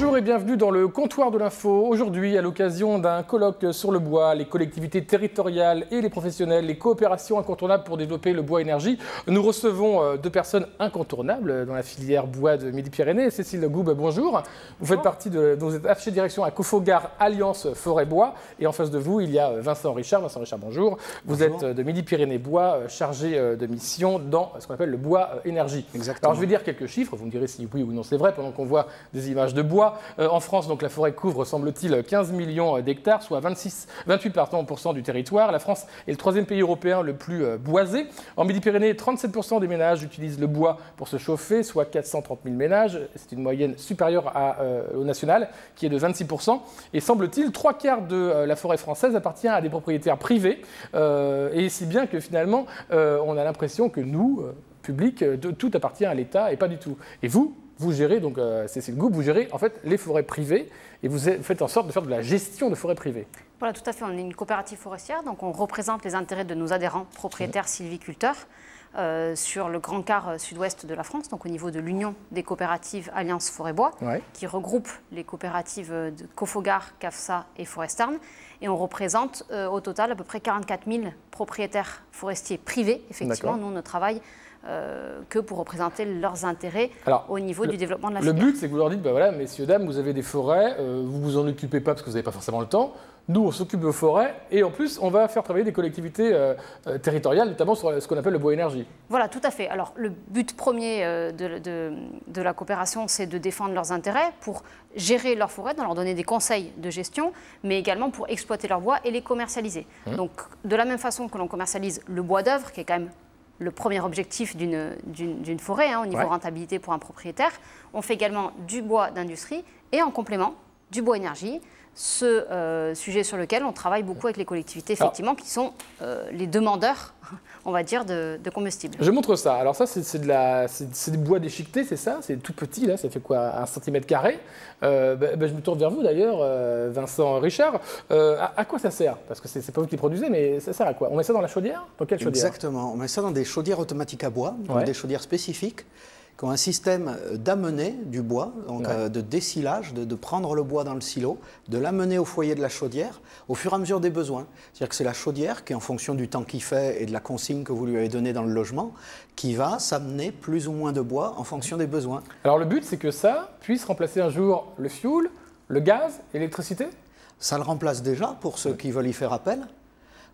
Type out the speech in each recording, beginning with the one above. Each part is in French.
Bonjour et bienvenue dans le comptoir de l'info. Aujourd'hui, à l'occasion d'un colloque sur le bois, les collectivités territoriales et les professionnels, les coopérations incontournables pour développer le bois énergie, nous recevons deux personnes incontournables dans la filière bois de Midi-Pyrénées. Cécile Goub, bonjour. Vous faites partie vous êtes affichée de direction à Cofogar Alliance Forêt Bois. Et en face de vous, il y a Vincent Richard. Vincent Richard, bonjour. Vous êtes de Midi-Pyrénées Bois, chargé de mission dans ce qu'on appelle le bois énergie. Exactement. Alors je vais dire quelques chiffres, vous me direz si oui ou non c'est vrai, pendant qu'on voit des images de bois. En France, donc, la forêt couvre, semble-t-il, 15 millions d'hectares, soit 28% du territoire. La France est le troisième pays européen le plus boisé. En Midi-Pyrénées, 37% des ménages utilisent le bois pour se chauffer, soit 430 000 ménages. C'est une moyenne supérieure au national, qui est de 26%. Et semble-t-il, 3/4 de la forêt française appartient à des propriétaires privés. Et si bien que finalement, on a l'impression que nous, public, tout appartient à l'État et pas du tout. Et vous gérez, donc Cécile Goub, vous gérez en fait les forêts privées et vous faites en sorte de faire de la gestion de forêts privées. Voilà, tout à fait. On est une coopérative forestière, donc on représente les intérêts de nos adhérents propriétaires sylviculteurs sur le grand quart sud-ouest de la France, donc au niveau de l'Union des coopératives Alliance Forêt Bois, qui regroupe les coopératives de Cofogar, CAFSA et Forestarn. Et on représente au total à peu près 44 000 propriétaires forestiers privés. Effectivement, nous, on travaille que pour représenter leurs intérêts au niveau du développement de la filière. Le but, c'est que vous leur dites, bah voilà, messieurs, dames, vous avez des forêts, vous vous en occupez pas parce que vous n'avez pas forcément le temps. Nous, on s'occupe de vos forêts et en plus, on va faire travailler des collectivités territoriales, notamment sur ce qu'on appelle le bois énergie. Voilà, tout à fait. Alors, le but premier de la coopération, c'est de défendre leurs intérêts pour gérer leurs forêts, de leur donner des conseils de gestion, mais également pour exploiter leur bois et les commercialiser. Donc, de la même façon que l'on commercialise le bois d'œuvre, qui est quand même le premier objectif d'une forêt au niveau rentabilité pour un propriétaire. On fait également du bois d'industrie et en complément du bois énergie, ce sujet sur lequel on travaille beaucoup avec les collectivités, effectivement, qui sont les demandeurs, on va dire, de combustible. Je montre ça. Alors ça, c'est du bois déchiqueté, c'est ça? C'est tout petit, là, ça fait quoi, 1 cm². Je me tourne vers vous, d'ailleurs, Vincent Richard. À quoi ça sert? Parce que c'est pas vous qui produisez, mais ça sert à quoi? On met ça dans la chaudière? Dans quelle chaudière? Exactement. On met ça dans des chaudières automatiques à bois, donc des chaudières spécifiques, qui ont un système d'amener du bois, donc de dessilage, de prendre le bois dans le silo, de l'amener au foyer de la chaudière au fur et à mesure des besoins. C'est-à-dire que c'est la chaudière qui, en fonction du temps qu'il fait et de la consigne que vous lui avez donnée dans le logement, qui va s'amener plus ou moins de bois en fonction des besoins. Alors le but, c'est que ça puisse remplacer un jour le fioul, le gaz et l'électricité? Ça le remplace déjà pour ceux qui veulent y faire appel.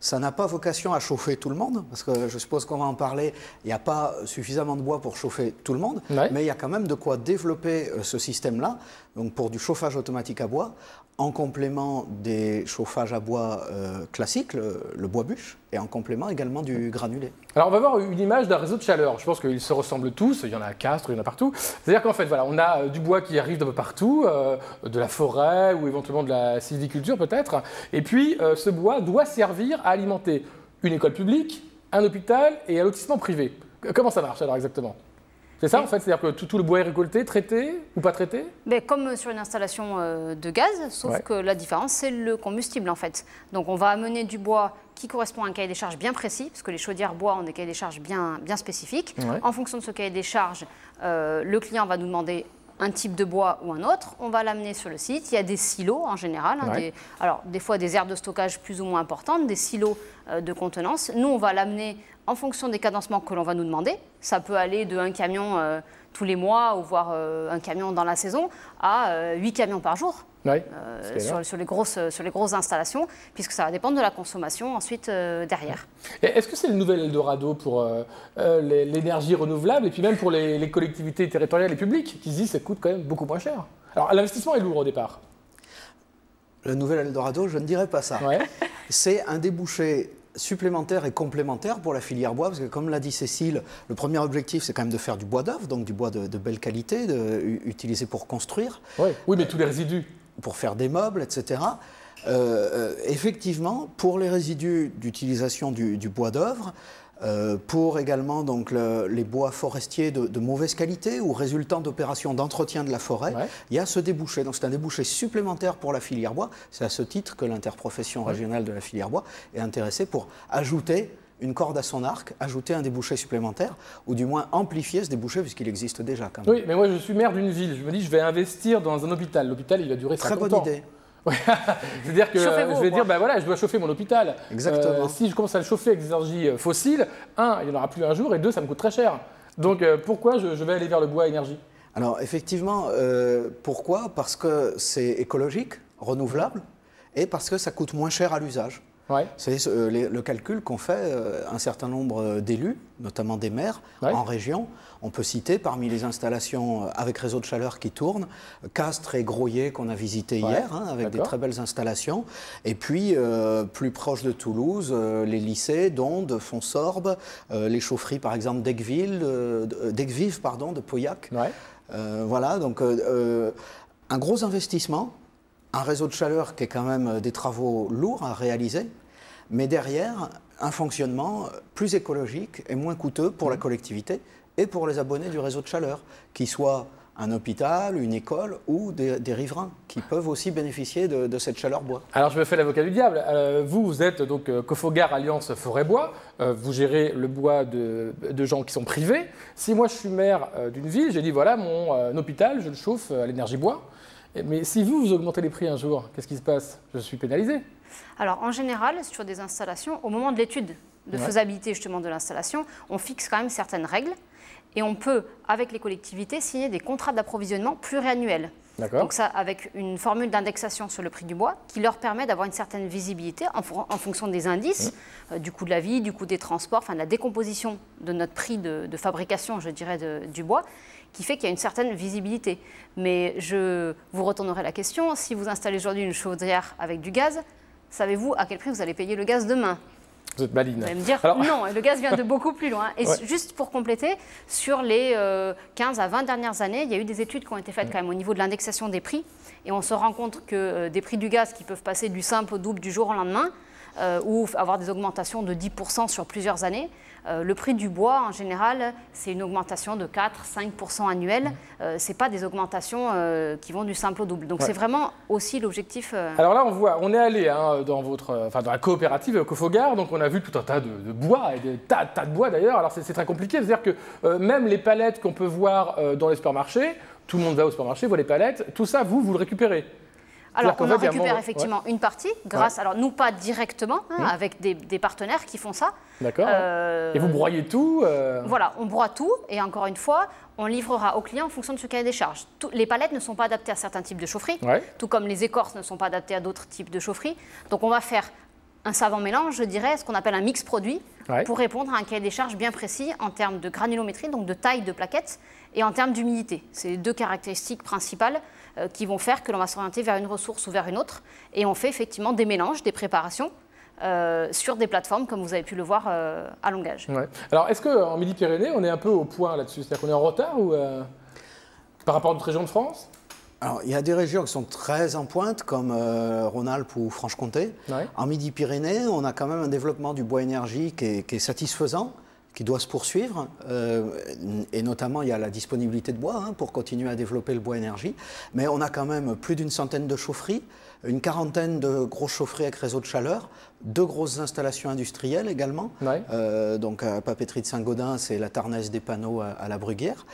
Ça n'a pas vocation à chauffer tout le monde, parce que je suppose qu'on va en parler, il n'y a pas suffisamment de bois pour chauffer tout le monde, mais il y a quand même de quoi développer ce système-là, donc pour du chauffage automatique à bois, en complément des chauffages à bois classiques, le bois bûche, et en complément également du granulé. Alors on va voir une image d'un réseau de chaleur. Je pense qu'ils se ressemblent tous, il y en a à Castres, il y en a partout. C'est-à-dire qu'en fait, voilà, on a du bois qui arrive d'un peu partout, de la forêt ou éventuellement de la sylviculture peut-être. Et puis ce bois doit servir à alimenter une école publique, un hôpital et un lotissement privé. Comment ça marche alors exactement ? C'est ça en fait, c'est-à-dire que tout le bois est récolté, traité ou pas traité? Mais comme sur une installation de gaz, sauf que la différence c'est le combustible en fait. Donc on va amener du bois qui correspond à un cahier des charges bien précis, parce que les chaudières bois ont des cahiers des charges bien spécifiques. En fonction de ce cahier des charges, le client va nous demander un type de bois ou un autre, on va l'amener sur le site. Il y a des silos en général, alors des fois des aires de stockage plus ou moins importantes, des silos de contenance. Nous, on va l'amener en fonction des cadencements que l'on va nous demander. Ça peut aller de un camion tous les mois, ou voire un camion dans la saison, à 8 camions par jour. Sur les grosses installations, puisque ça va dépendre de la consommation ensuite derrière. Est-ce que c'est le nouvel Eldorado pour l'énergie renouvelable et puis même pour les collectivités territoriales et publiques qui se disent que ça coûte quand même beaucoup moins cher? Alors l'investissement est lourd au départ. Le nouvel Eldorado, je ne dirais pas ça. C'est un débouché supplémentaire et complémentaire pour la filière bois, parce que comme l'a dit Cécile, le premier objectif c'est quand même de faire du bois d'œuvre, donc du bois de belle qualité, utilisé pour construire. Oui, mais tous les résidus. Pour faire des meubles, etc. Effectivement, pour les résidus d'utilisation du bois d'œuvre, pour également donc, les bois forestiers de mauvaise qualité ou résultant d'opérations d'entretien de la forêt, il y a ce débouché. Donc c'est un débouché supplémentaire pour la filière bois. C'est à ce titre que l'interprofession régionale de la filière bois est intéressée pour ajouter une corde à son arc, ajouter un débouché supplémentaire, ou du moins amplifier ce débouché, puisqu'il existe déjà quand même. Oui, mais moi je suis maire d'une ville, je me dis je vais investir dans un hôpital. L'hôpital, il va durer 50 ans. Très bonne idée. C'est-à-dire que je vais dire, ben voilà, je dois chauffer mon hôpital. Exactement. Si je commence à le chauffer avec des énergies fossiles, un, il n'y en aura plus un jour, et deux, ça me coûte très cher. Donc pourquoi je vais aller vers le bois à énergie? Alors effectivement, pourquoi? Parce que c'est écologique, renouvelable, et parce que ça coûte moins cher à l'usage. Ouais. C'est le calcul qu'ont fait un certain nombre d'élus, notamment des maires, en région. On peut citer parmi les installations avec réseau de chaleur qui tournent, Castres et Groyer qu'on a visité hier, avec des très belles installations. Et puis, plus proche de Toulouse, les lycées d'Onde, Fonsorbe, les chaufferies par exemple d'Aiguevive, de Pauillac. Ouais. Voilà, donc un gros investissement. Un réseau de chaleur qui est quand même des travaux lourds à réaliser, mais derrière, un fonctionnement plus écologique et moins coûteux pour la collectivité et pour les abonnés du réseau de chaleur, qu'ils soient un hôpital, une école ou des riverains qui peuvent aussi bénéficier de cette chaleur bois. Alors je me fais l'avocat du diable. Vous êtes donc Cofogar Alliance Forêt-Bois. Vous gérez le bois de gens qui sont privés. Si moi je suis maire d'une ville, j'ai dit voilà mon hôpital, je le chauffe à l'énergie bois. Mais si vous augmentez les prix un jour, qu'est-ce qui se passe? Je suis pénalisé. Alors en général, sur des installations, au moment de l'étude de faisabilité justement de l'installation, on fixe quand même certaines règles et on peut, avec les collectivités, signer des contrats d'approvisionnement pluriannuels. Donc ça, avec une formule d'indexation sur le prix du bois qui leur permet d'avoir une certaine visibilité en fonction des indices, du coût de la vie, du coût des transports, enfin de la décomposition de notre prix de fabrication, je dirais, du bois, qui fait qu'il y a une certaine visibilité. Mais je vous retournerai la question, si vous installez aujourd'hui une chaudière avec du gaz, savez-vous à quel prix vous allez payer le gaz demain? Vous êtes maline. Vous allez me dire, non, le gaz vient de beaucoup plus loin. Et juste pour compléter, sur les 15 à 20 dernières années, il y a eu des études qui ont été faites quand même au niveau de l'indexation des prix. Et on se rend compte que des prix du gaz qui peuvent passer du simple au double du jour au lendemain, ou avoir des augmentations de 10% sur plusieurs années, le prix du bois, en général, c'est une augmentation de 4-5% annuelle. Ce n'est pas des augmentations qui vont du simple au double. Donc c'est vraiment aussi l'objectif. Alors là, on est allé dans la coopérative Cofogar, donc on a vu tout un tas de bois, et des tas de bois d'ailleurs. Alors c'est très compliqué, c'est-à-dire que même les palettes qu'on peut voir dans les supermarchés, tout le monde va au supermarché, voit les palettes, tout ça, vous le récupérez. Alors, on en récupère effectivement une partie, grâce, alors nous pas directement, avec des partenaires qui font ça. D'accord. Et vous broyez tout Voilà, on broie tout, et encore une fois, on livrera aux clients en fonction de ce cahier des charges. Les palettes ne sont pas adaptées à certains types de chaufferies, tout comme les écorces ne sont pas adaptées à d'autres types de chaufferies. Donc on va faire un savant mélange, je dirais, ce qu'on appelle un mix produit, pour répondre à un cahier des charges bien précis en termes de granulométrie, donc de taille de plaquettes, et en termes d'humidité. C'est les deux caractéristiques principales qui vont faire que l'on va s'orienter vers une ressource ou vers une autre. Et on fait effectivement des mélanges, des préparations sur des plateformes, comme vous avez pu le voir à Longage. Alors, est-ce qu'en Midi-Pyrénées, on est un peu au point là-dessus? C'est-à-dire qu'on est en retard ou, par rapport à d'autres régions de France? Alors, il y a des régions qui sont très en pointe, comme Rhône-Alpes ou Franche-Comté. En Midi-Pyrénées, on a quand même un développement du bois énergie qui est satisfaisant, qui doit se poursuivre, et notamment il y a la disponibilité de bois pour continuer à développer le bois énergie, mais on a quand même plus d'une centaine de chaufferies, une quarantaine de grosses chaufferies avec réseau de chaleur, 2 grosses installations industrielles également, donc à Papeterie de Saint-Gaudens, c'est la Tarnaise des Panneaux à la Bruguière.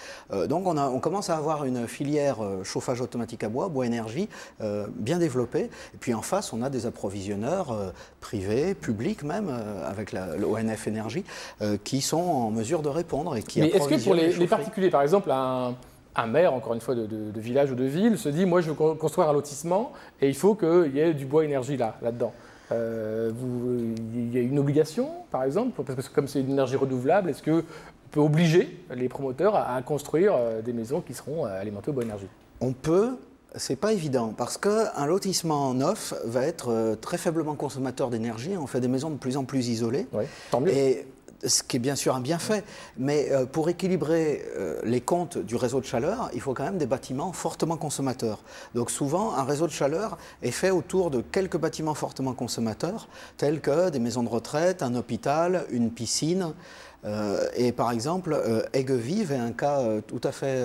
Donc on commence à avoir une filière chauffage automatique à bois énergie, bien développée. Et puis en face, on a des approvisionneurs privés, publics même, avec l'ONF Énergie, qui sont en mesure de répondre et qui approvisionnent. Mais est-ce que pour les particuliers, par exemple, un maire, encore une fois, de village ou de ville, se dit, moi je veux construire un lotissement et il faut qu'il y ait du bois énergie là-dedans. Il y a une obligation, par exemple, parce que comme c'est une énergie renouvelable, est-ce qu'on peut obliger les promoteurs à construire des maisons qui seront alimentées au bois énergie? On peut, c'est pas évident, parce qu'un lotissement neuf va être très faiblement consommateur d'énergie. On fait des maisons de plus en plus isolées. Tant mieux. Ce qui est bien sûr un bienfait, mais pour équilibrer les comptes du réseau de chaleur, il faut quand même des bâtiments fortement consommateurs. Donc souvent, un réseau de chaleur est fait autour de quelques bâtiments fortement consommateurs, tels que des maisons de retraite, un hôpital, une piscine, Et par exemple, Aigues-Vives est un cas tout à fait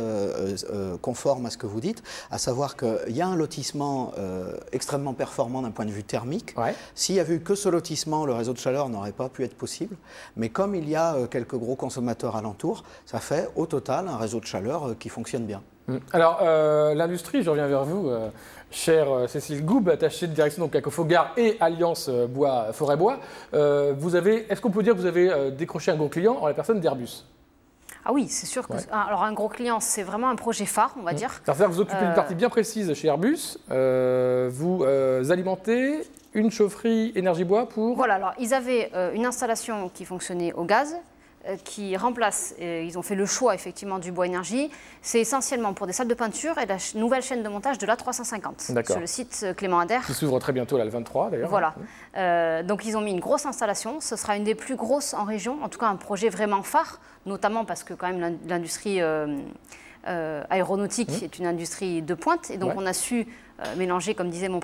conforme à ce que vous dites, à savoir qu'il y a un lotissement extrêmement performant d'un point de vue thermique. Ouais. S'il n'y avait eu que ce lotissement, le réseau de chaleur n'aurait pas pu être possible. Mais comme il y a quelques gros consommateurs alentour, ça fait au total un réseau de chaleur qui fonctionne bien. Alors, l'industrie, je reviens vers vous, chère Cécile Goub, attachée de direction donc, à Cofogard et Alliance Forêt-Bois. Est-ce qu'on peut dire que vous avez décroché un gros client en la personne d'Airbus? Ah oui, c'est sûr que... Ouais. Alors un gros client, c'est vraiment un projet phare, on va dire. C'est-à-dire que vous occupez une partie bien précise chez Airbus. Vous alimentez une chaufferie énergie-bois pour... Voilà, alors ils avaient une installation qui fonctionnait au gaz, qui remplace, ils ont fait le choix effectivement du bois énergie. C'est essentiellement pour des salles de peinture et la nouvelle chaîne de montage de l'A350 sur le site Clément Ader. Qui s'ouvre très bientôt, là, le 23 d'ailleurs. Voilà. Donc ils ont mis une grosse installation. Ce sera une des plus grosses en région, en tout cas un projet vraiment phare, notamment parce que quand même l'industrie aéronautique est une industrie de pointe. Et donc on a su mélanger, comme disait mon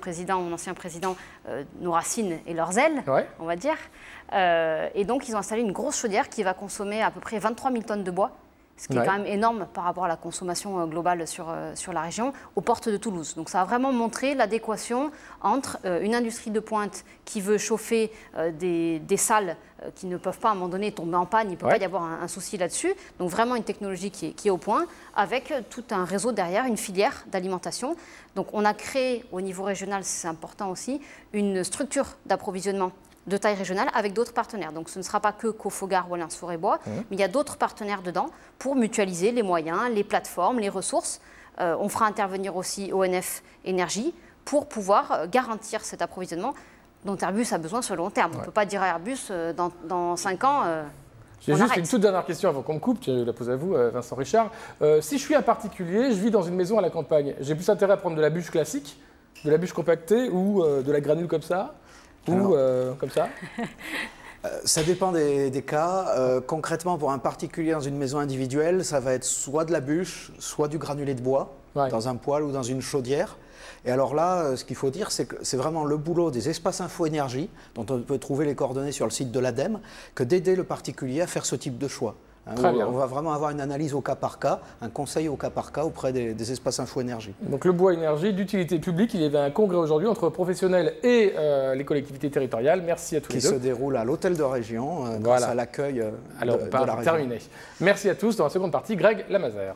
ancien président, nos racines et leurs ailes, on va dire. Et donc, ils ont installé une grosse chaudière qui va consommer à peu près 23 000 tonnes de bois, ce qui est quand même énorme par rapport à la consommation globale sur la région, aux portes de Toulouse. Donc, ça a vraiment montré l'adéquation entre une industrie de pointe qui veut chauffer des salles qui ne peuvent pas, à un moment donné, tomber en panne. Il ne peut pas y avoir un souci là-dessus. Donc, vraiment une technologie qui est au point, avec tout un réseau derrière, une filière d'alimentation. Donc, on a créé, au niveau régional, c'est important aussi, une structure d'approvisionnement de taille régionale avec d'autres partenaires. Donc ce ne sera pas que Cofogard ou Alliance Forêt-Bois, mais il y a d'autres partenaires dedans pour mutualiser les moyens, les plateformes, les ressources. On fera intervenir aussi ONF Énergie pour pouvoir garantir cet approvisionnement dont Airbus a besoin sur le long terme. On ne peut pas dire à Airbus dans 5 ans... J'ai juste une toute dernière question avant qu'on me coupe, je la pose à vous, Vincent Richard. Si je suis un particulier, je vis dans une maison à la campagne, j'ai plus intérêt à prendre de la bûche classique, de la bûche compactée ou de la granule comme ça? Ou comme ça? Ça dépend des cas. Concrètement, pour un particulier dans une maison individuelle, ça va être soit de la bûche, soit du granulé de bois, dans un poêle ou dans une chaudière. Et alors là, ce qu'il faut dire, c'est que c'est vraiment le boulot des espaces info énergie, dont on peut trouver les coordonnées sur le site de l'ADEME, que d'aider le particulier à faire ce type de choix. On va vraiment avoir une analyse au cas par cas, un conseil au cas par cas auprès des espaces info énergie. Donc le bois énergie d'utilité publique, il y avait un congrès aujourd'hui entre professionnels et les collectivités territoriales. Merci à tous les deux. Qui se déroule à l'hôtel de région grâce à l'accueil de la région. Terminé. Merci à tous. Dans la seconde partie, Greg Lamazère.